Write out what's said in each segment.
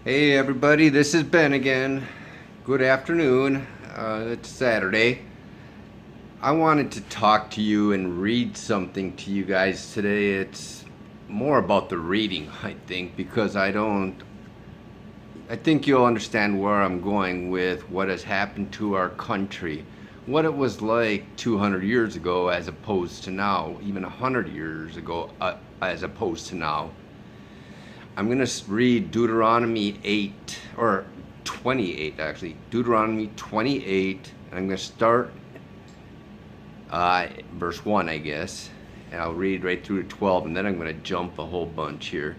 Hey everybody, this is Ben again. Good afternoon. It's Saturday. I wanted to talk to you and read something to you guys today. It's more about the reading, I think, because I think you'll understand where I'm going with what has happened to our country, what it was like 200 years ago as opposed to now, even 100 years ago as opposed to now. I'm going to read Deuteronomy 8, or 28 actually. Deuteronomy 28, and I'm going to start verse 1, I guess. And I'll read right through to 12, and then I'm going to jump a whole bunch here.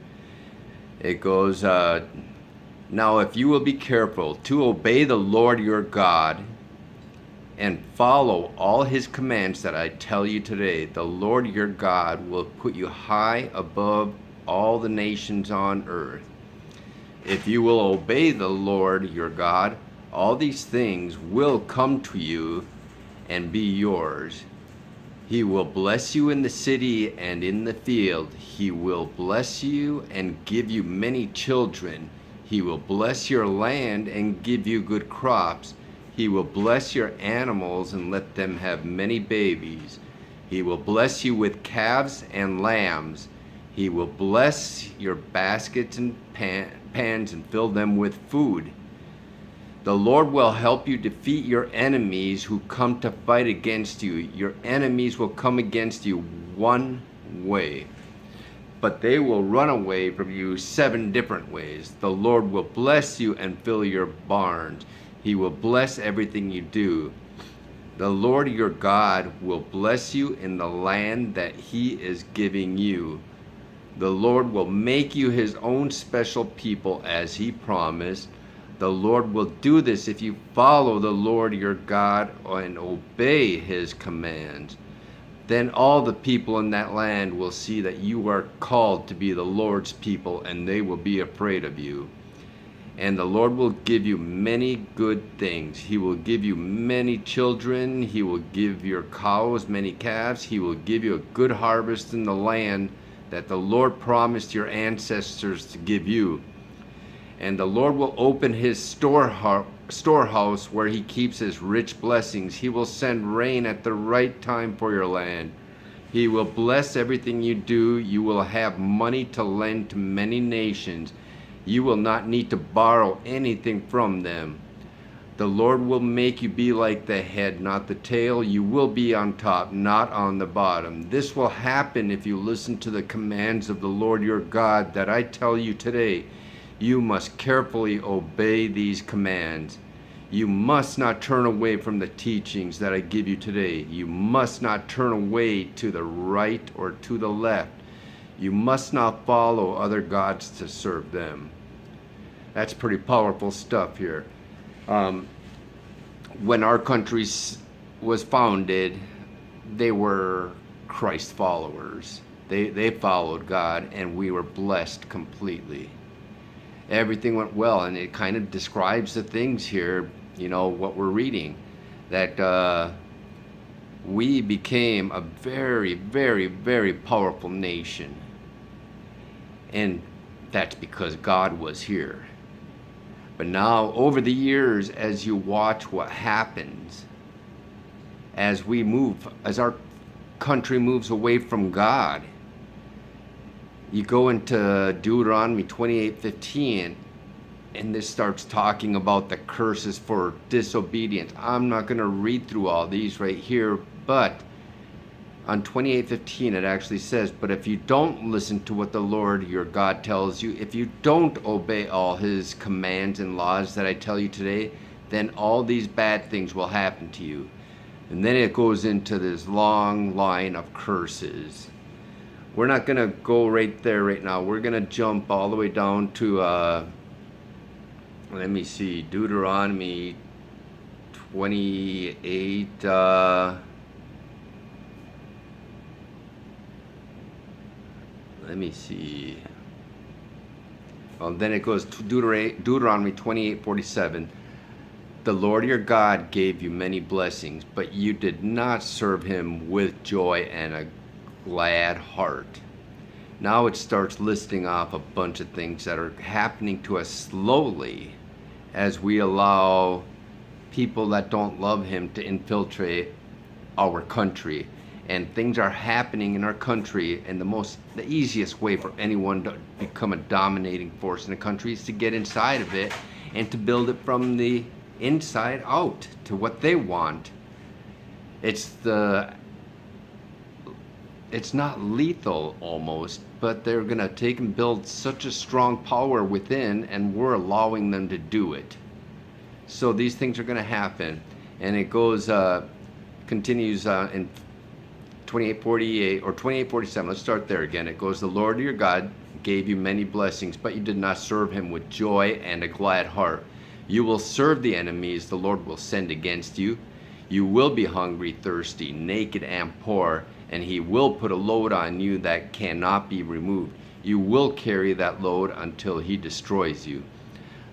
It goes, Now if you will be careful to obey the Lord your God and follow all his commands that I tell you today, the Lord your God will put you high above all the nations on earth. If you will obey the Lord your God, all these things will come to you and be yours. He will bless you in the city and in the field. He will bless you and give you many children. He will bless your land and give you good crops. He will bless your animals and let them have many babies. He will bless you with calves and lambs. He will bless your baskets and pans and fill them with food. The Lord will help you defeat your enemies who come to fight against you. Your enemies will come against you one way, but they will run away from you 7 different ways. The Lord will bless you and fill your barns. He will bless everything you do. The Lord your God will bless you in the land that he is giving you. The Lord will make you his own special people as he promised. The Lord will do this if you follow the Lord your God and obey his commands. Then all the people in that land will see that you are called to be the Lord's people, and they will be afraid of you. And the Lord will give you many good things. He will give you many children. He will give your cows many calves. He will give you a good harvest in the land that the Lord promised your ancestors to give you. And the Lord will open his storehouse where he keeps his rich blessings. He will send rain at the right time for your land. He will bless everything you do. You will have money to lend to many nations. You will not need to borrow anything from them. The Lord will make you be like the head, not the tail. You will be on top, not on the bottom. This will happen if you listen to the commands of the Lord your God that I tell you today. You must carefully obey these commands. You must not turn away from the teachings that I give you today. You must not turn away to the right or to the left. You must not follow other gods to serve them. That's pretty powerful stuff here. When our country was founded, they were Christ followers. They followed God, and we were blessed completely. Everything went well, and it kind of describes the things here, what we're reading, that we became a very, very, very powerful nation. And that's because God was here. But now, over the years, as you watch what happens, as our country moves away from God, you go into Deuteronomy 28:15, and this starts talking about the curses for disobedience. I'm not going to read through all these right here, but on 28:15 it actually says, but if you don't listen to what the Lord your God tells you, if you don't obey all his commands and laws that I tell you today, then all these bad things will happen to you. And then it goes into this long line of curses. We're not going to go right there right now. We're going to jump all the way down to, let me see, Deuteronomy 28, let me see. Well, then it goes to Deuteronomy 28:47. The Lord your God gave you many blessings, but you did not serve him with joy and a glad heart. Now it starts listing off a bunch of things that are happening to us slowly as we allow people that don't love him to infiltrate our country. And things are happening in our country, and the easiest way for anyone to become a dominating force in a country is to get inside of it and to build it from the inside out to what they want. It's not lethal almost, but they're gonna take and build such a strong power within, and we're allowing them to do it. So these things are gonna happen, and it goes continues in 28:48 or 28:47. Let's start there again. It goes, "The Lord your God gave you many blessings, but you did not serve him with joy and a glad heart. You will serve the enemies the Lord will send against you. You will be hungry, thirsty, naked, and poor, and he will put a load on you that cannot be removed. You will carry that load until he destroys you.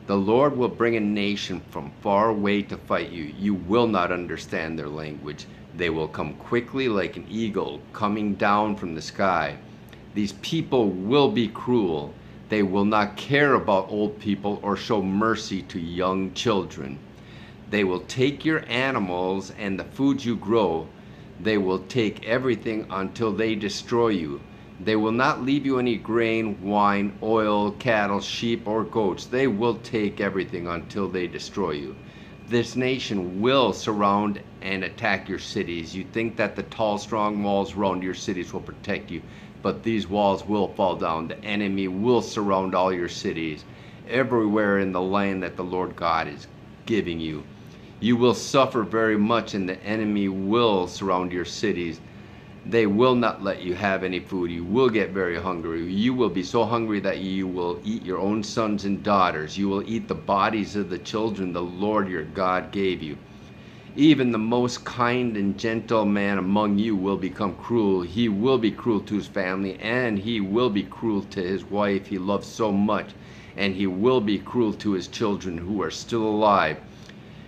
The Lord will bring a nation from far away to fight you. You will not understand their language. They will come quickly like an eagle coming down from the sky. These people will be cruel. They will not care about old people or show mercy to young children. They will take your animals and the food you grow. They will take everything until they destroy you. They will not leave you any grain, wine, oil, cattle, sheep, or goats. They will take everything until they destroy you. This nation will surround and attack your cities. You think that the tall, strong walls around your cities will protect you, but these walls will fall down. The enemy will surround all your cities, everywhere in the land that the Lord God is giving you. You will suffer very much, and the enemy will surround your cities. They will not let you have any food. You will get very hungry. You will be so hungry that you will eat your own sons and daughters. You will eat the bodies of the children the Lord your God gave you. Even the most kind and gentle man among you will become cruel. He will be cruel to his family, and he will be cruel to his wife he loves so much, and he will be cruel to his children who are still alive.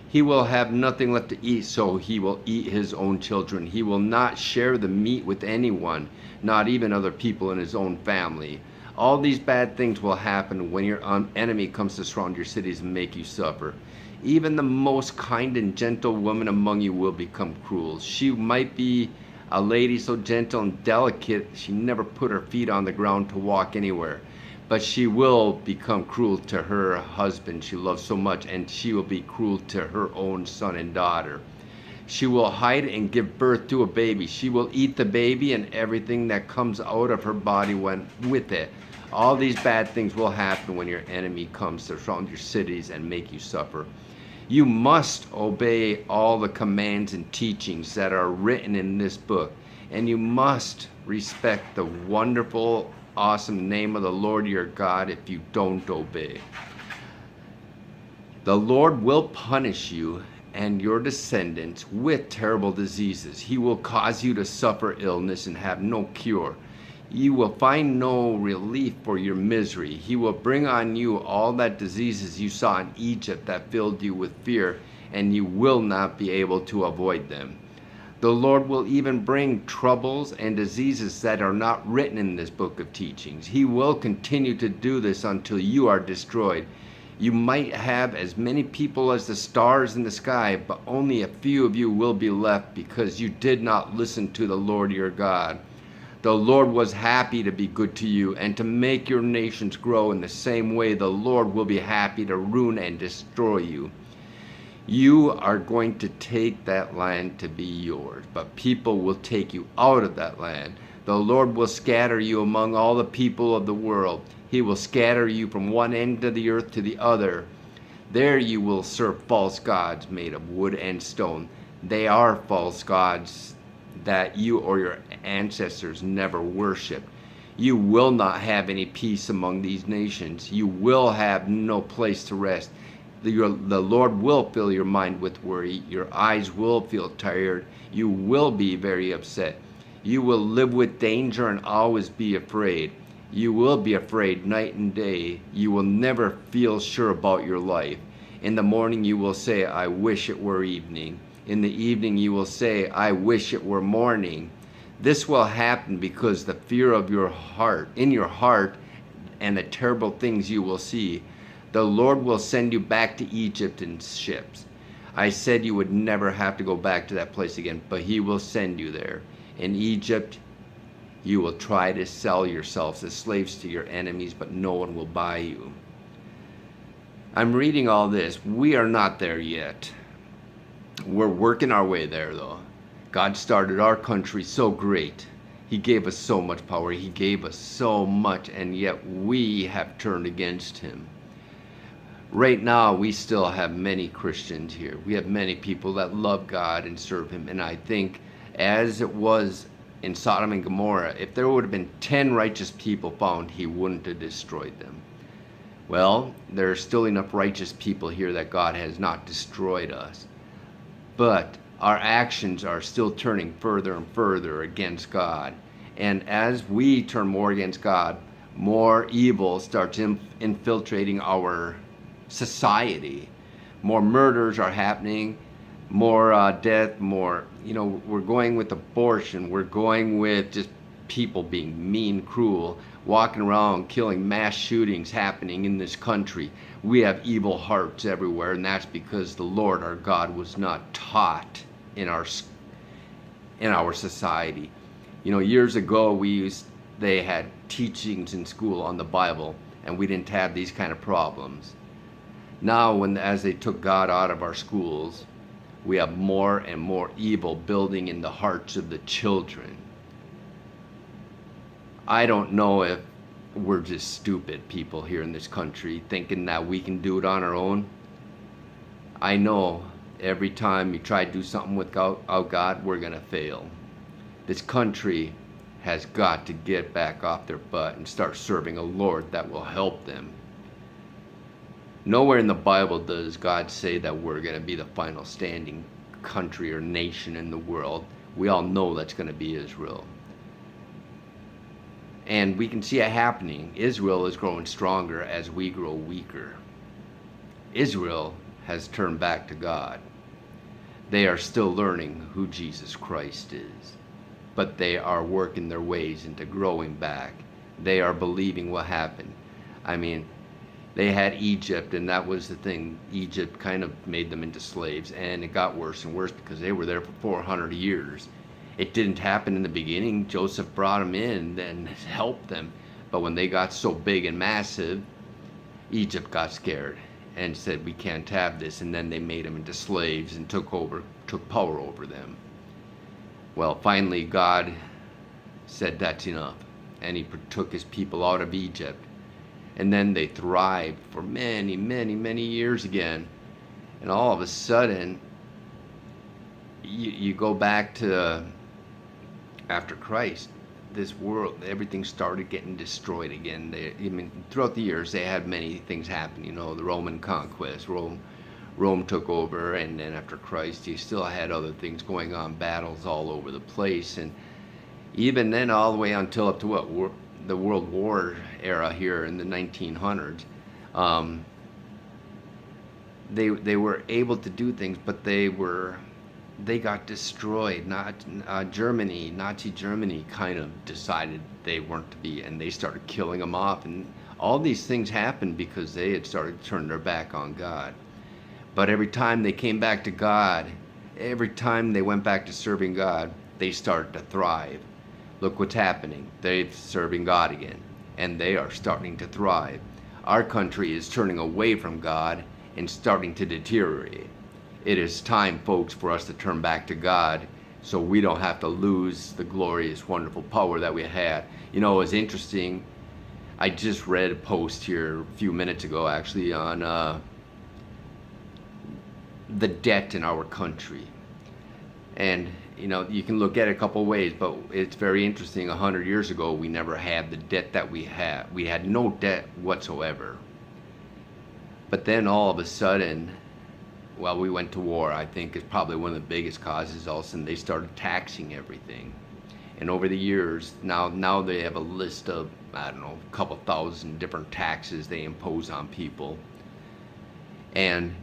He will have nothing left to eat, so he will eat his own children. He will not share the meat with anyone, not even other people in his own family. All these bad things will happen when your enemy comes to surround your cities and make you suffer. Even the most kind and gentle woman among you will become cruel. She might be a lady so gentle and delicate, she never put her feet on the ground to walk anywhere. But she will become cruel to her husband she loves so much, and she will be cruel to her own son and daughter. She will hide and give birth to a baby. She will eat the baby and everything that comes out of her body went with it. All these bad things will happen when your enemy comes to surround your cities and make you suffer. You must obey all the commands and teachings that are written in this book, and you must respect the wonderful, awesome name of the Lord your God if you don't obey. The Lord will punish you and your descendants with terrible diseases. He will cause you to suffer illness and have no cure. You will find no relief for your misery. He will bring on you all that diseases you saw in Egypt that filled you with fear, and you will not be able to avoid them. The Lord will even bring troubles and diseases that are not written in this book of teachings. He will continue to do this until you are destroyed. You might have as many people as the stars in the sky, but only a few of you will be left because you did not listen to the Lord your God. The Lord was happy to be good to you and to make your nations grow in the same way the Lord will be happy to ruin and destroy you. You are going to take that land to be yours, but people will take you out of that land. The Lord will scatter you among all the people of the world. He will scatter you from one end of the earth to the other. There you will serve false gods made of wood and stone. They are false gods that you or your ancestors never worshipped. You will not have any peace among these nations. You will have no place to rest. The Lord will fill your mind with worry. Your eyes will feel tired. You will be very upset. You will live with danger and always be afraid. You will be afraid night and day. You will never feel sure about your life. In the morning you will say, I wish it were evening. In the evening you will say, I wish it were morning. This will happen because the fear of your heart, in your heart, and the terrible things you will see. The Lord will send you back to Egypt in ships. I said you would never have to go back to that place again, but He will send you there. In Egypt, you will try to sell yourselves as slaves to your enemies, but no one will buy you. I'm reading all this. We are not there yet. We're working our way there, though. God started our country so great. He gave us so much power. He gave us so much, and yet we have turned against Him. Right now, we still have many Christians here. We have many people that love God and serve Him. And I think, as it was in Sodom and Gomorrah, if there would have been 10 righteous people found, He wouldn't have destroyed them. Well, there are still enough righteous people here that God has not destroyed us. But our actions are still turning further and further against God. And as we turn more against God, more evil starts infiltrating our society. More murders are happening, more death, more, we're going with abortion, we're going with just people being mean, cruel, walking around killing, mass shootings happening in this country. We have evil hearts everywhere, and that's because the Lord our God was not taught in our society. Years ago they had teachings in school on the Bible, and we didn't have these kind of problems. Now, as they took God out of our schools, we have more and more evil building in the hearts of the children. I don't know if we're just stupid people here in this country thinking that we can do it on our own. I know every time you try to do something without God, we're going to fail. This country has got to get back off their butt and start serving a Lord that will help them. Nowhere in the Bible does God say that we're going to be the final standing country or nation in the world. We all know that's going to be Israel. And we can see it happening. Israel is growing stronger as we grow weaker. Israel has turned back to God. They are still learning who Jesus Christ is. But they are working their ways into growing back. They are believing what happened. They had Egypt, and that was the thing. Egypt kind of made them into slaves, and it got worse and worse because they were there for 400 years. It didn't happen in the beginning. Joseph brought them in and helped them. But when they got so big and massive, Egypt got scared and said, we can't have this. And then they made them into slaves and took power over them. Well, finally, God said that's enough. And He took His people out of Egypt. And then they thrived for many, many, many years again. And all of a sudden, you go back to after Christ, this world, everything started getting destroyed again. Throughout the years, they had many things happen. The Roman conquest, Rome took over, and then after Christ, you still had other things going on, battles all over the place. And even then, all the way until up to the World War era here in the 1900s, they were able to do things, but they got destroyed. Nazi Germany kind of decided they weren't to be, and they started killing them off. And all these things happened because they had started to turn their back on God. But every time they came back to God, every time they went back to serving God, they started to thrive. Look what's happening. They're serving God again, and they are starting to thrive. Our country is turning away from God and starting to deteriorate. It is time, folks, for us to turn back to God so we don't have to lose the glorious, wonderful power that we had. It was interesting. I just read a post here a few minutes ago, actually, on the debt in our country. And you can look at it a couple ways, but it's very interesting. 100 years ago, we never had the debt that we had. We had no debt whatsoever. But then all of a sudden, we went to war. I think is probably one of the biggest causes. All of a sudden, they started taxing everything. And over the years, now they have a list of, a couple thousand different taxes they impose on people. And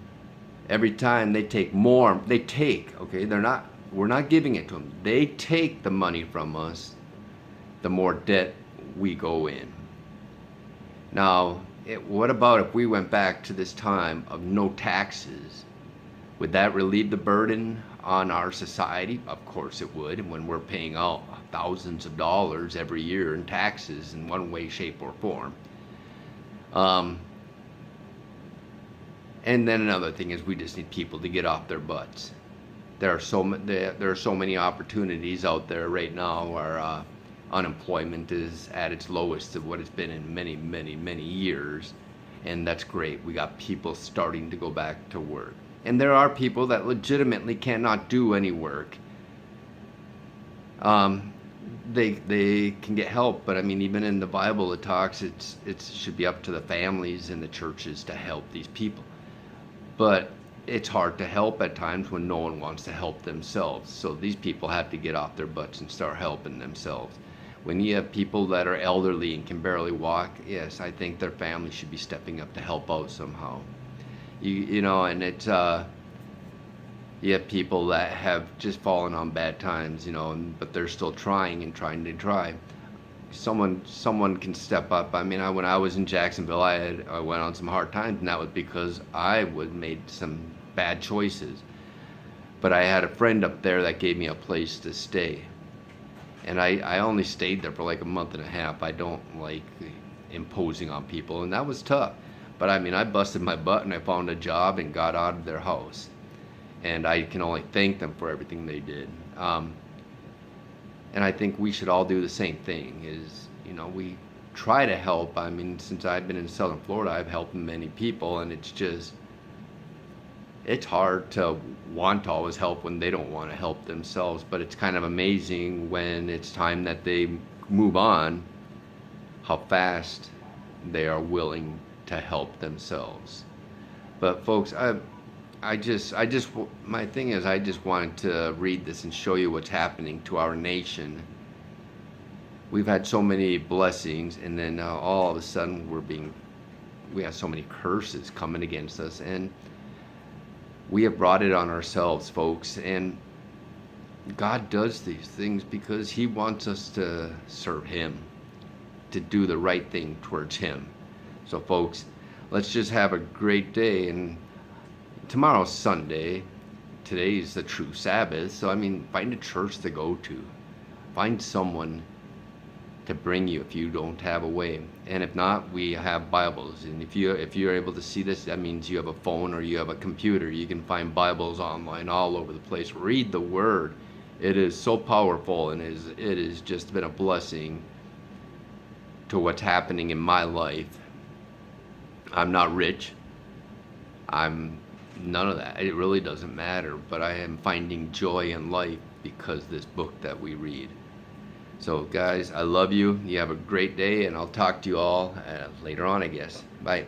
every time they take more, they're not We're not giving it to them. They take the money from us, the more debt we go in. Now, what about if we went back to this time of no taxes? Would that relieve the burden on our society? Of course it would. And when we're paying out thousands of dollars every year in taxes in one way, shape, or form. And then another thing is we just need people to get off their butts. There are so many opportunities out there right now where unemployment is at its lowest of what it's been in many, many, many years. And that's great. We got people starting to go back to work. And there are people that legitimately cannot do any work. They can get help, but I mean, even in the Bible it talks it should be up to the families and the churches to help these people. But it's hard to help at times when no one wants to help themselves. So these people have to get off their butts and start helping themselves. When you have people that are elderly and can barely walk, yes, I think their family should be stepping up to help out somehow. You know, and it's you have people that have just fallen on bad times, you know, but they're still trying and trying to try. Someone can step up. I mean, when I was in Jacksonville, I went on some hard times, and that was because I made some bad choices. But I had a friend up there that gave me a place to stay, and I only stayed there for like a month and a half. I don't like imposing on people, and that was tough. But I mean, I busted my butt and I found a job and got out of their house, and I can only thank them for everything they did. And I think we should all do the same thing, is, you know, we try to help. I mean, since I've been in Southern Florida, I've helped many people, and it's hard to want to always help when they don't want to help themselves. But it's kind of amazing when it's time that they move on, how fast they are willing to help themselves. But folks, my thing is, I just wanted to read this and show you what's happening to our nation. We've had so many blessings, and then all of a sudden we have so many curses coming against us, and we have brought it on ourselves, folks. And God does these things because He wants us to serve Him, to do the right thing towards Him. So folks, let's just have a great day. And tomorrow's Sunday. Today's the true Sabbath. So I mean, find a church to go to. Find someone to bring you if you don't have a way. And if not, we have Bibles. And if you're able to see this, that means you have a phone or you have a computer. You can find Bibles online all over the place. Read the Word. It is so powerful, and it has just been a blessing to what's happening in my life. I'm not rich. I'm none of that. It really doesn't matter, but I am finding joy in life because this book that we read. So guys, I love you. You have a great day, and I'll talk to you all later on, I guess. Bye.